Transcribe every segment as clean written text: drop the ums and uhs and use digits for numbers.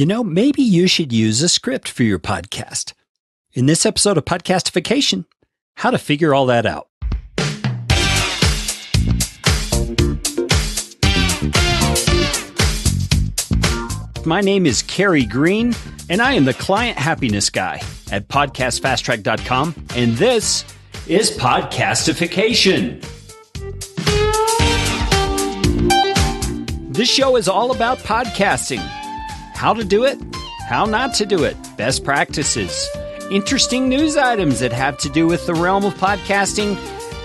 Maybe you should use a script for your podcast. In this episode of Podcastification, how to figure all that out. My name is Kerry Green, and I am the Client Happiness Guy at PodcastFastTrack.com, and this is Podcastification. This show is all about podcasting. How to do it, how not to do it, best practices, interesting news items that have to do with the realm of podcasting,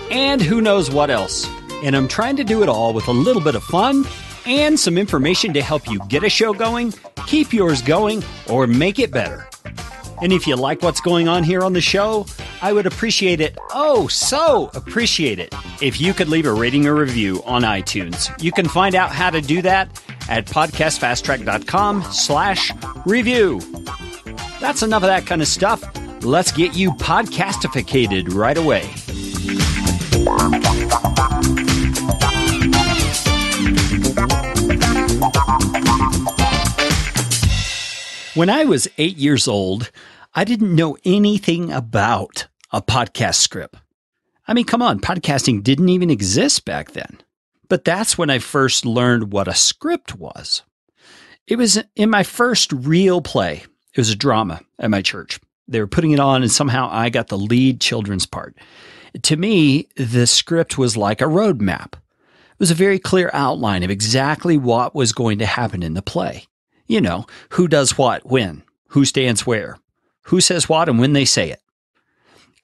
and who knows what else. And I'm trying to do it all with a little bit of fun and some information to help you get a show going, keep yours going, or make it better. And if you like what's going on here on the show, I would appreciate it, so appreciate it, if you could leave a rating or review on iTunes. You can find out how to do that at podcastfasttrack.com/review. That's enough of that kind of stuff. Let's get you podcastificated right away. When I was 8 years old, I didn't know anything about a podcast script. I mean, come on, podcasting didn't even exist back then. But that's when I first learned what a script was. It was in my first real play. It was a drama at my church. They were putting it on, and somehow I got the lead children's part. To me, the script was like a roadmap. It was a very clear outline of exactly what was going to happen in the play. You know, who does what, when, who stands where, who says what, and when they say it.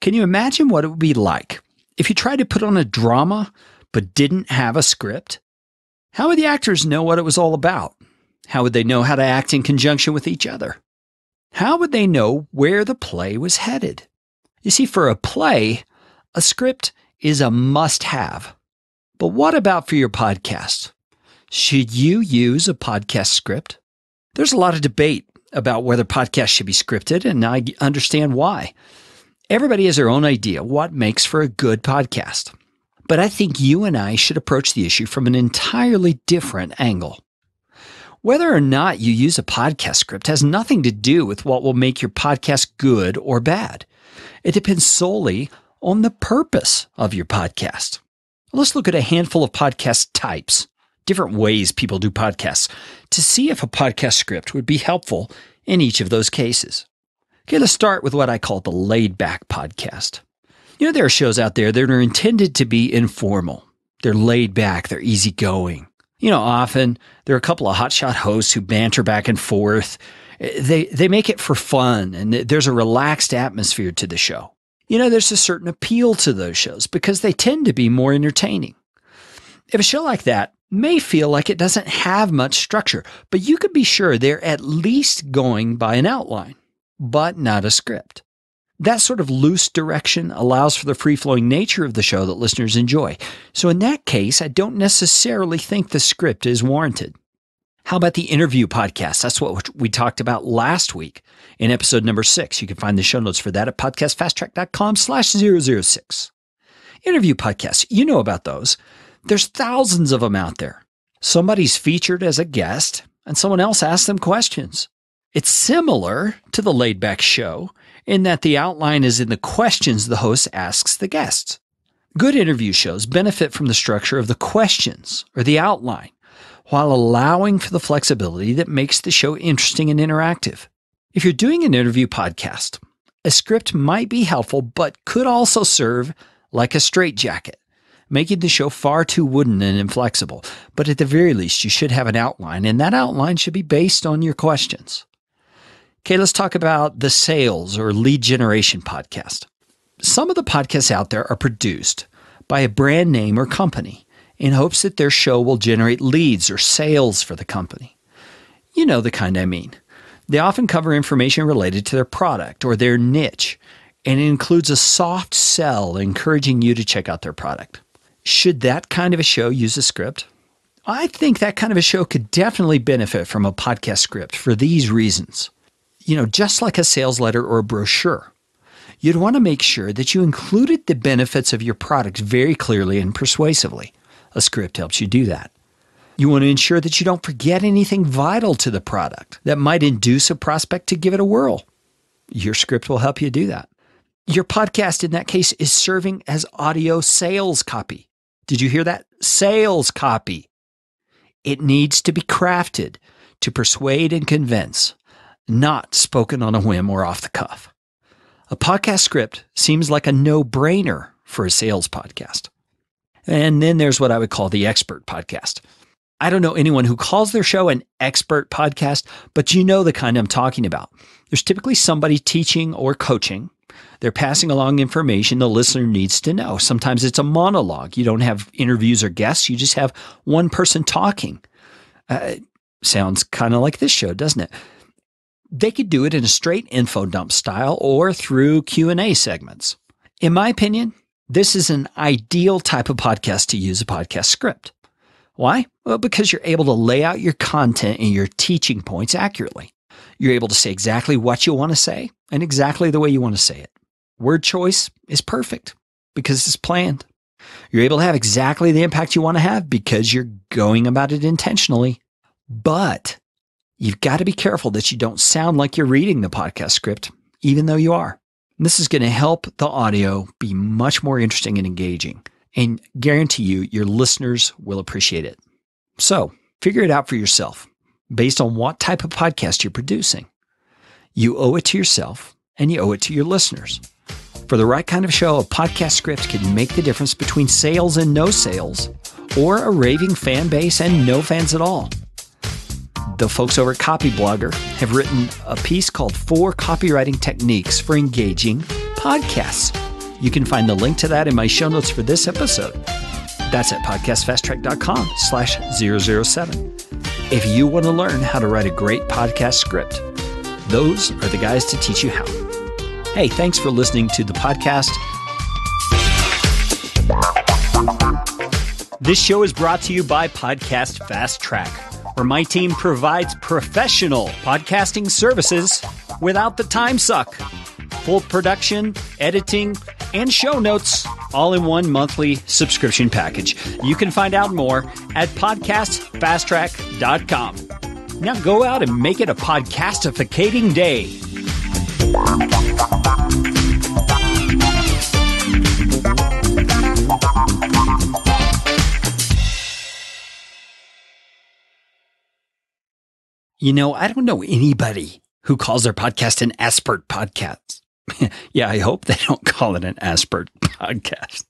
Can you imagine what it would be like if you tried to put on a drama but didn't have a script? How would the actors know what it was all about? How would they know how to act in conjunction with each other? How would they know where the play was headed? You see, for a play, a script is a must-have. But what about for your podcast? Should you use a podcast script? There's a lot of debate about whether podcasts should be scripted, and I understand why. Everybody has their own idea what makes for a good podcast. But I think you and I should approach the issue from an entirely different angle. Whether or not you use a podcast script has nothing to do with what will make your podcast good or bad. It depends solely on the purpose of your podcast. Let's look at a handful of podcast types, different ways people do podcasts, to see if a podcast script would be helpful in each of those cases. Okay, let's start with what I call the laid-back podcast. There are shows out there that are intended to be informal. They're laid back, they're easygoing. Often there are a couple of hotshot hosts who banter back and forth. They make it for fun, and there's a relaxed atmosphere to the show. There's a certain appeal to those shows because they tend to be more entertaining. If a show like that may feel like it doesn't have much structure, but you could be sure they're at least going by an outline, but not a script. That sort of loose direction allows for the free-flowing nature of the show that listeners enjoy. So in that case, I don't necessarily think the script is warranted. How about the interview podcast? That's what we talked about last week in episode number 6. You can find the show notes for that at podcastfasttrack.com/006. Interview podcasts, you know about those. There's thousands of them out there. Somebody's featured as a guest, and someone else asks them questions. It's similar to the laid-back show in that the outline is in the questions the host asks the guests. Good interview shows benefit from the structure of the questions or the outline, while allowing for the flexibility that makes the show interesting and interactive. If you're doing an interview podcast, a script might be helpful, but could also serve like a straitjacket, making the show far too wooden and inflexible. But at the very least, you should have an outline, and that outline should be based on your questions. Okay, let's talk about the sales or lead generation podcast. Some of the podcasts out there are produced by a brand name or company in hopes that their show will generate leads or sales for the company. You know the kind I mean. They often cover information related to their product or their niche, and it includes a soft sell encouraging you to check out their product. Should that kind of a show use a script? I think that kind of a show could definitely benefit from a podcast script for these reasons. Just like a sales letter or a brochure, you'd want to make sure that you included the benefits of your product very clearly and persuasively. A script helps you do that. You want to ensure that you don't forget anything vital to the product that might induce a prospect to give it a whirl. Your script will help you do that. Your podcast, in that case, is serving as audio sales copy. Did you hear that? Sales copy. It needs to be crafted to persuade and convince, not spoken on a whim or off the cuff. A podcast script seems like a no-brainer for a sales podcast. And then there's what I would call the expert podcast. I don't know anyone who calls their show an expert podcast, but you know the kind I'm talking about. There's typically somebody teaching or coaching. They're passing along information the listener needs to know. Sometimes it's a monologue. You don't have interviews or guests. You just have one person talking. Sounds kind of like this show, doesn't it? They could do it in a straight info dump style or through Q&A segments. In my opinion, this is an ideal type of podcast to use a podcast script. Why? Well, because you're able to lay out your content and your teaching points accurately. You're able to say exactly what you want to say and exactly the way you want to say it. Word choice is perfect because it's planned. You're able to have exactly the impact you want to have because you're going about it intentionally. But you've got to be careful that you don't sound like you're reading the podcast script, even though you are. And this is going to help the audio be much more interesting and engaging, and guarantee you your listeners will appreciate it. So figure it out for yourself based on what type of podcast you're producing. You owe it to yourself and you owe it to your listeners. For the right kind of show, a podcast script can make the difference between sales and no sales, or a raving fan base and no fans at all. The folks over at Copyblogger have written a piece called 4 Copywriting Techniques for Engaging Podcasts. You can find the link to that in my show notes for this episode. That's at podcastfasttrack.com/007. If you want to learn how to write a great podcast script, those are the guys to teach you how. Hey, thanks for listening to the podcast. This show is brought to you by Podcast Fast Track, where my team provides professional podcasting services without the time suck. Full production, editing, and show notes all in one monthly subscription package. You can find out more at podcastfasttrack.com. Now go out and make it a podcastificating day. You know, I don't know anybody who calls their podcast an expert podcast. Yeah, I hope they don't call it an expert podcast.